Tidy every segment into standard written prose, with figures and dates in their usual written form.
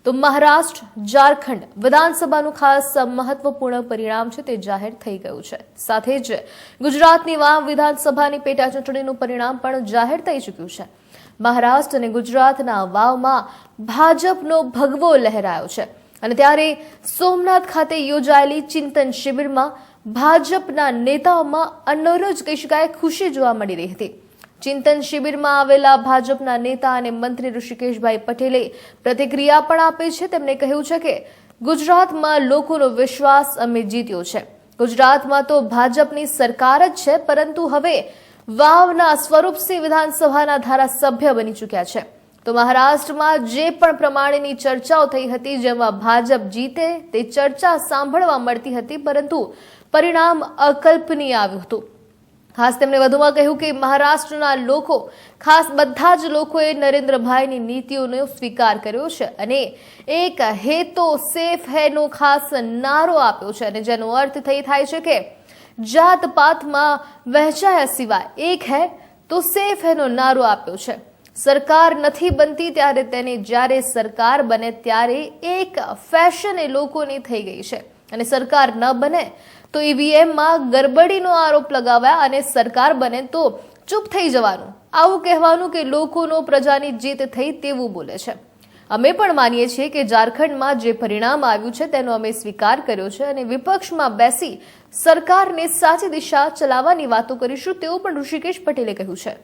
તો મહારાષ્ટ્ર, ઝારખંડ વિધાનસભાનું ખાસ મહત્વપૂર્ણ પરિણામ છે તે જાહેર થઈ ગયું છે. સાથે જ ગુજરાતની વાવ વિધાનસભાની પેટા ચૂંટણીનું પરિણામ પણ જાહેર થઈ ચૂક્યું છે. મહારાષ્ટ્ર અને ગુજરાતના વાવમાં ભાજપનો ભગવો લહેરાયો છે અને ત્યારે સોમનાથ ખાતે યોજાયેલી ચિંતન શિબિરમાં ભાજપના નેતાઓમાં અન્નોરો જ કહી શકાય ખુશી જોવા મળી રહી હતી. ચિંતન શિબિરમાં આવેલા ભાજપના નેતા અને મંત્રી ઋષિકેશભાઈ પટેલે પ્રતિક્રિયા પણ આપી છે. તેમણે કહ્યું છે કે ગુજરાતમાં લોકોનો વિશ્વાસ અમે જીત્યો છે. ગુજરાતમાં તો ભાજપની સરકાર જ છે, પરંતુ હવે વાવના સ્વરૂપસિંહ વિધાનસભાના ધારાસભ્ય બની ચૂક્યા છે. તો મહારાષ્ટ્રમાં જે પણ પ્રમાણેની ચર્ચાઓ થઈ હતી, જેમાં ભાજપ જીતે તે ચર્ચા સાંભળવા મળતી હતી, પરંતુ પરિણામ અકલ્પનીય આવ્યું હતું. ખાસ તેમણે વધુમાં કહ્યું કે મહારાષ્ટ્રના લોકો, ખાસ બધા જ લોકોએ નરેન્દ્રભાઈની નીતિઓનો સ્વીકાર કર્યો છે અને એક હે તો સેફ હૈનો ખાસ નારો આપ્યો છે, અને જેનો અર્થ થાય છે કે જાત પાતમાં વહેંચાયા સિવાય એક હે તો સેફ હૈનો નારો આપ્યો છે. સરકાર નથી બનતી ત્યારે તેને જ્યારે સરકાર બને ત્યારે એક ફેશન એ લોકોની થઈ ગઈ છે, અને સરકાર ન બને તો ઈવીએમમાં ગરબડીનો આરોપ લગાવ્યા અને સરકાર બને તો ચૂપ થઈ જવાનું, આવું કહેવાનું કે લોકોનો પ્રજાની જીત થઈ તેવું બોલે છે. અમે પણ માનીએ છીએ કે ઝારખંડમાં જે પરિણામ આવ્યું છે તેનો અમે સ્વીકાર કર્યો છે અને વિપક્ષમાં બેસી સરકારને સાચી દિશા ચલાવવાની વાતો કરીશું, તેવું પણ ઋષિકેશ પટેલે કહ્યું છે.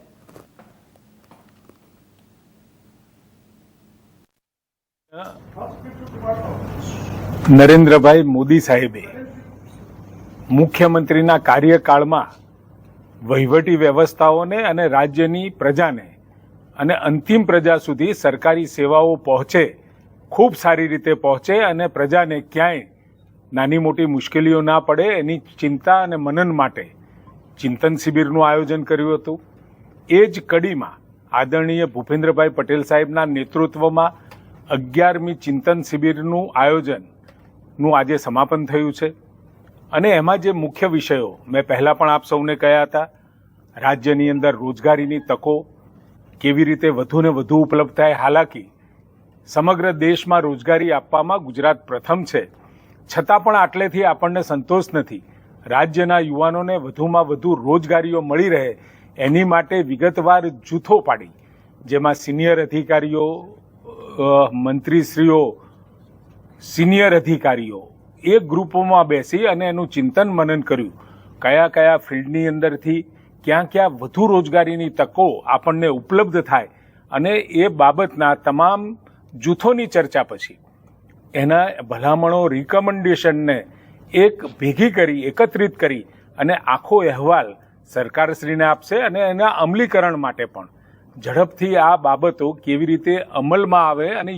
નરેન્દ્રભાઈ મોદી સાહેબે મુખ્યમંત્રીના કાર્યકાળમાં વહીવટી વ્યવસ્થાઓને અને રાજ્યની પ્રજાને અને અંતિમ પ્રજા સુધી સરકારી સેવાઓ પહોંચે, ખૂબ સારી રીતે પહોંચે અને પ્રજાને ક્યાંય નાની મોટી મુશ્કેલીઓ ના પડે એની ચિંતા અને મનન માટે ચિંતન શિબિરનું આયોજન કર્યું હતું. એ જ કડીમાં આદરણીય ભૂપેન્દ્રભાઈ પટેલ સાહેબના નેતૃત્વમાં 11મી ચિંતન શિબિરનું આયોજનનું આજે સમાપન થયું છે. અને એમાં જે મુખ્ય વિષયો મેં પહેલાં પણ આપ સૌને કહ્યા હતા, રાજ્યની અંદર રોજગારીની તકો કેવી રીતે વધુને વધુ ઉપલબ્ધ થાય. હાલાકી સમગ્ર દેશમાં રોજગારી આપવામાં ગુજરાત પ્રથમ છે, છતાં પણ આટલેથી આપણને સંતોષ નથી. રાજ્યના યુવાનોને વધુમાં વધુ રોજગારીઓ મળી રહે એની માટે વિગતવાર જૂથો પાડી, જેમાં સિનિયર અધિકારીઓ, મંત્રીશ્રીઓ, સિનિયર અધિકારીઓ એક ગ્રુપોમાં બેસી અને એનું ચિંતન મનન કર્યું. કયા કયા ફિલ્ડની અંદરથી ક્યાં ક્યાં વધુ રોજગારીની તકો આપણને ઉપલબ્ધ થાય, અને એ બાબતના તમામ જૂથોની ચર્ચા પછી એના ભલામણો, રિકમેન્ડેશનને એક ભેગી કરી, એકત્રિત કરી અને આખો અહેવાલ સરકારશ્રીને આપશે અને એના અમલીકરણ માટે પણ ઝડપથી આ બાબતો કેવી રીતે અમલમાં આવે અને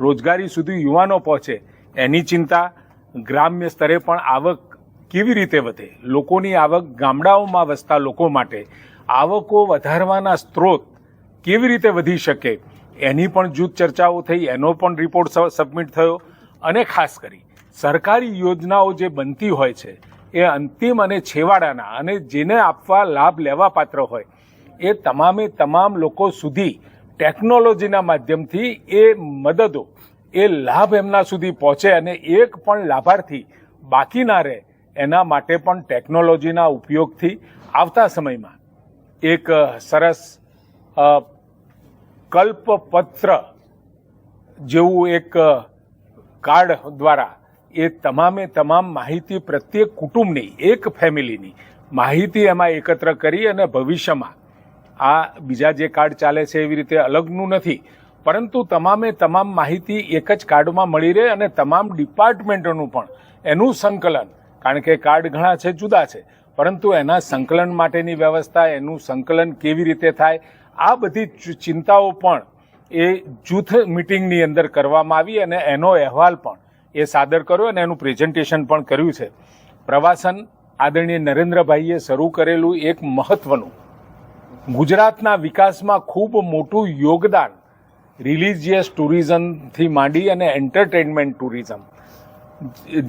રોજગારી સુધી યુવાનો પહોંચે એની ચિંતા. ગ્રામ્ય સ્તરે પણ આવક કેવી રીતે વધે, લોકોની આવક, ગામડાઓમાં વસતા લોકો માટે આવકો વધારવાના સ્ત્રોત કેવી રીતે વધી શકે એની પણ જૂથ ચર્ચાઓ થઈ. એનો પણ રિપોર્ટ સબમિટ થયો. અને ખાસ કરી સરકારી યોજનાઓ જે બનતી હોય છે એ અંતિમ અને છેવાડાના અને જેને આપવા લાભ લેવા પાત્ર હોય એ તમામ લોકો સુધી ટેકનોલોજીના માધ્યમથી એ મદદો, એ લાભ એમના સુધી પહોંચે અને એક પણ લાભાર્થી બાકી ના રહે એના માટે પણ ટેકનોલોજીના ઉપયોગથી આવતા સમયમાં એક સરસ કલ્પપત્ર જેવું એક કાર્ડ દ્વારા એ તમામ માહિતી પ્રત્યેક કુટુંબની, એક ફેમિલીની માહિતી એમાં એકત્ર કરી અને ભવિષ્યમાં આ બીજા જે કાર્ડ ચાલે છે એવી રીતે અલગનું નથી, પરંતુ તમામ માહિતી એક જ કાર્ડમાં મળી રહે અને તમામ ડિપાર્ટમેન્ટોનું પણ એનું સંકલન, કારણ કે કાર્ડ ઘણા છે, જુદા છે, પરંતુ એના સંકલન માટેની વ્યવસ્થા, એનું સંકલન કેવી રીતે થાય, આ બધી ચિંતાઓ પણ એ જૂથ મિટિંગની અંદર કરવામાં આવી અને એનો અહેવાલ પણ એ સાદર કર્યો અને એનું પ્રેઝન્ટેશન પણ કર્યું છે. પ્રવાસન આદરણીય નરેન્દ્રભાઈએ શરૂ કરેલું એક મહત્વનું, ગુજરાતના વિકાસમાં ખૂબ મોટું યોગદાન રિલિજિયસ ટુરિઝમથી માંડી અને એન્ટરટેનમેન્ટ ટુરિઝમ,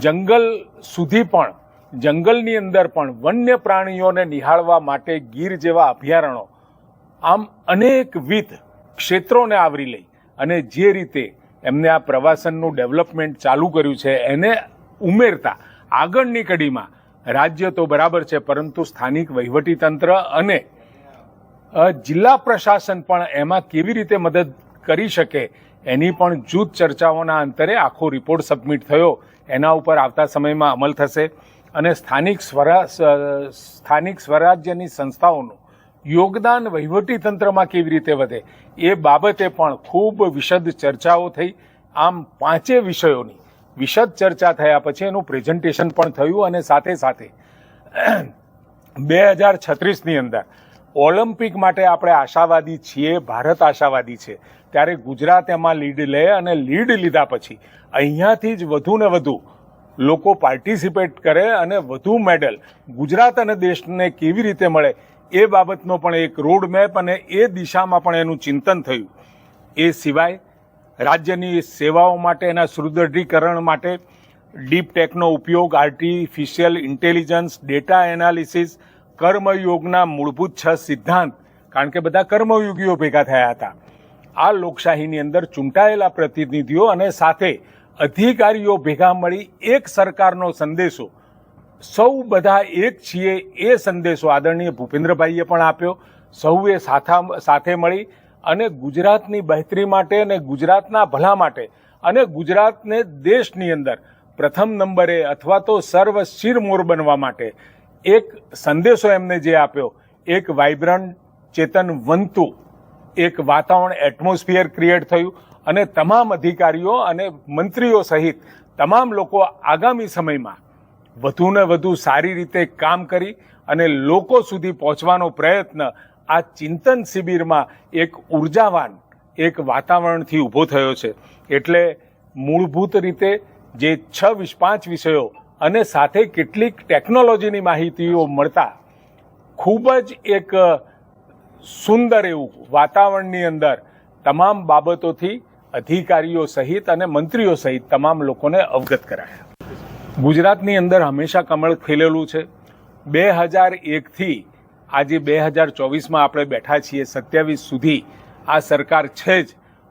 જંગલ સુધી પણ, જંગલની અંદર પણ વન્ય પ્રાણીઓને નિહાળવા માટે ગીર જેવા અભયારણ્યો, આમ અનેકવિધ ક્ષેત્રોને આવરી લઈ અને જે રીતે એમને આ પ્રવાસનનું ડેવલપમેન્ટ ચાલુ કર્યું છે એને ઉમેરતા આગળની કડીમાં રાજ્ય તો બરાબર છે, પરંતુ સ્થાનિક વહીવટીતંત્ર અને જિલ્લા પ્રશાસન પણ એમાં કેવી રીતે મદદ કરી શકે એની પણ જૂથ ચર્ચાઓના અંતરે આખો રિપોર્ટ સબમિટ થયો. એના ઉપર આવતા સમયમાં અમલ થશે અને સ્થાનિક સ્વરાજ્યની સંસ્થાઓનું યોગદાન વહીવટીતંત્રમાં કેવી રીતે વધે એ બાબતે પણ ખૂબ વિશદ ચર્ચાઓ થઈ. આમ 5 વિષયોની વિશદ ચર્ચા થયા પછી એનું પ્રેઝન્ટેશન પણ થયું અને સાથે સાથે 2036ની અંદર ઓલિમ્પિક માટે આપણે આશાવાદી છીએ, ભારત આશાવાદી છે, ત્યારે ગુજરાત એમાં લીડ લે અને લીડ લીધા પછી અહીંયાથી જ વધુ ને વધુ લોકો પાર્ટિસિપેટ કરે અને વધુ મેડલ ગુજરાત અને દેશને કેવી રીતે મળે એ બાબતનો પણ એક રોડ મેપ અને એ દિશામાં પણ એનું ચિંતન થયું. એ સિવાય રાજ્યની સેવાઓ માટે એના સુદૃઢીકરણ માટે ડીપ ટેકનો ઉપયોગ, આર્ટિફિશિયલ ઇન્ટેલિજન્સ, ડેટા એનાલિસિસ, કર્મયોગના મૂળભૂત 6 સિદ્ધાંત, કારણ કે બધા કર્મયોગીઓ ભેગા થયા હતા. આ લોકશાહીની અંદર ચૂંટાયેલા પ્રતિનિધિઓ અને સાથે અધિકારીઓ ભેગા મળી એક સરકારનો સંદેશો, સૌ બધા એક છીએ એ સંદેશો આદરણીય ભૂપેન્દ્રભાઈએ પણ આપ્યો. સૌએ સાથે મળી અને ગુજરાતની બહેતરી માટે અને ગુજરાતના ભલા માટે અને ગુજરાતને દેશની અંદર પ્રથમ નંબરે અથવા તો સર્વ શિરમોર બનવા માટે એક સંદેશો એમને જે આપ્યો, એક વાઇબ્રન્ટ ચેતનવંતુ એક વાતાવરણ એટમોસ્ફિયર ક્રિએટ થયું અને તમામ અધિકારીઓ અને મંત્રીઓ સહિત તમામ લોકો આગામી સમયમાં વધુ ને વધુ સારી રીતે કામ કરી અને લોકો સુધી પહોંચવાનો પ્રયત્ન આ ચિંતન શિબિરમાં એક ઉર્જાવાન એક વાતાવરણથી ઊભો થયો છે. એટલે મૂળભૂત રીતે જે 5 વિષયો અને સાથે કેટલીક ટેકનોલોજીની માહિતીઓ મળતા ખૂબ જ એક સુંદર એવું વાતાવરણની અંદર તમામ બાબતોથી અધિકારીઓ સહિત અને મંત્રીઓ સહિત તમામ લોકોને અવગત કરાયા. ગુજરાતની અંદર હંમેશા કમળ ખીલેલું છે. 2001થી આજે 2024માં આપણે બેઠા છીએ, 27 સુધી આ સરકાર છે જ,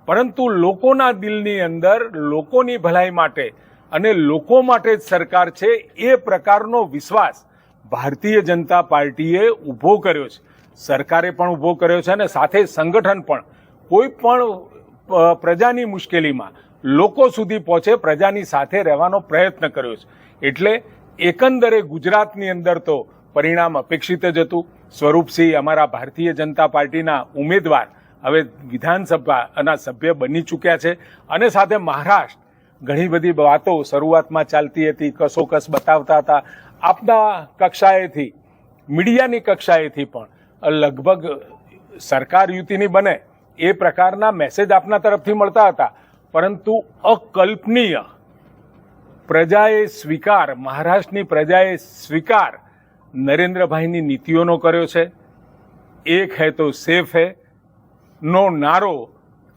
પરંતુ લોકોના દિલની અંદર લોકોની ભલાઈ માટે અને લોકો માટે જ સરકાર છે એ પ્રકારનો વિશ્વાસ ભારતીય જનતા પાર્ટીએ ઊભો કર્યો છે. સરકારે પણ ઊભો કર્યો છે અને સાથે સંગઠન પણ કોઈ પણ પ્રજાની મુશ્કેલીમાં લોકો સુધી પહોંચે, પ્રજાની સાથે રહેવાનો પ્રયત્ન કર્યો છે. એટલે એકંદરે ગુજરાતની અંદર તો પરિણામ અપેક્ષિત જ હતું. સ્વરૂપસિંહ અમારા ભારતીય જનતા પાર્ટીના ઉમેદવાર હવે વિધાનસભાના સભ્ય બની ચૂક્યા છે અને સાથે મહારાષ્ટ્ર ઘણી બધી વાતો શરૂઆતમાં ચાલતી હતી, કસોકસ બતાવતા હતા. આપના કક્ષાએથી, મીડિયાની કક્ષાએથી પણ લગભગ સરકાર યુતિની બને એ પ્રકારના મેસેજ આપના તરફથી મળતા હતા, પરંતુ અકલ્પનીય પ્રજાએ સ્વીકાર, મહારાષ્ટ્રની પ્રજાએ સ્વીકાર નરેન્દ્રભાઈની નીતિઓનો કર્યો છે. એક હૈ તો સેફ હૈ નો નારો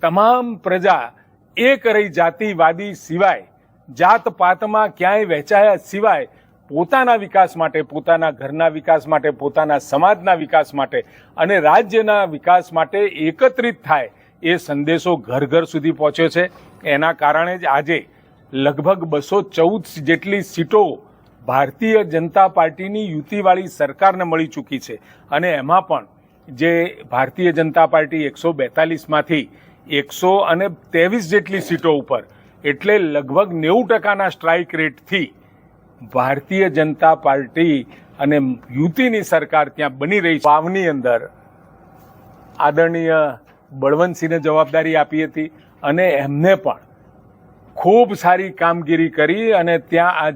તમામ પ્રજા એક રહી જાતિવાદી સિવાય, જાત પાતમાં ક્યાંય વહેંચાયા સિવાય પોતાના વિકાસ માટે, પોતાના ઘરના વિકાસ માટે, પોતાના સમાજના વિકાસ માટે અને રાજ્યના વિકાસ માટે એકત્રિત થાય એ સંદેશો ઘર ઘર સુધી પહોંચ્યો છે. એના કારણે જ આજે લગભગ 214 જેટલી સીટો ભારતીય જનતા પાર્ટીની યુતિવાળી સરકારને મળી ચૂકી છે અને એમાં પણ જે ભારતીય જનતા પાર્ટી 142માંથી 123 જેટલી સીટો ઉપર, એટલે લગભગ 90%ના સ્ટ્રાઇક રેટથી ભારતીય જનતા પાર્ટી અને યુતિની સરકાર ત્યાં બની રહી છે. વાવની અંદર આદરણીય બળવંતસિંહને જવાબદારી આપી હતી અને એમને પણ ખૂબ સારી કામગીરી કરી અને ત્યાં આ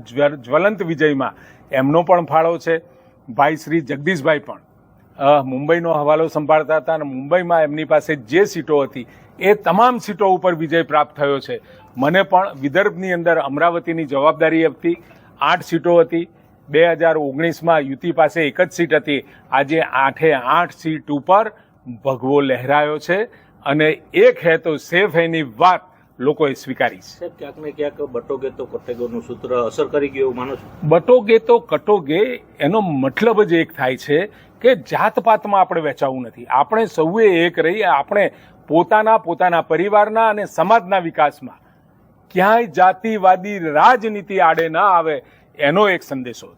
જ્વલંત વિજયમાં એમનો પણ ફાળો છે. ભાઈ શ્રી જગદીશભાઈ પણ મુંબઈનો હવાલો સંભાળતા હતા અને મુંબઈમાં એમની પાસે જે સીટો હતી એ તમામ સીટો ઉપર વિજય પ્રાપ્ત થયો છે. મને પણ વિદર્ભની અંદર અમરાવતીની જવાબદારી હતી, 8 સીટો હતી. 2019માં યુતિ પાસે 1 જ સીટ હતી. આજે 8 સીટ ઉપર ભગવો લહેરાયો છે અને એક હે તો સેફ હેની વાત લોકોએ સ્વીકારી છે. ક્યાંક ને ક્યાંક બટોગે તો કટોગેનું સૂત્ર અસર કરી ગયું એવું માનો છો? બટોગે તો કટોગે એનો મતલબ જ એક થાય છે કે જાતપાતમાં આપણે વહેંચાવું નથી. આપણે સૌએ એક રહી, આપણે પોતાના પરિવારના અને સમાજના વિકાસમાં ક્યાંય જાતિવાદી રાજનીતિ આડે ના આવે એનો એક સંદેશો હતો.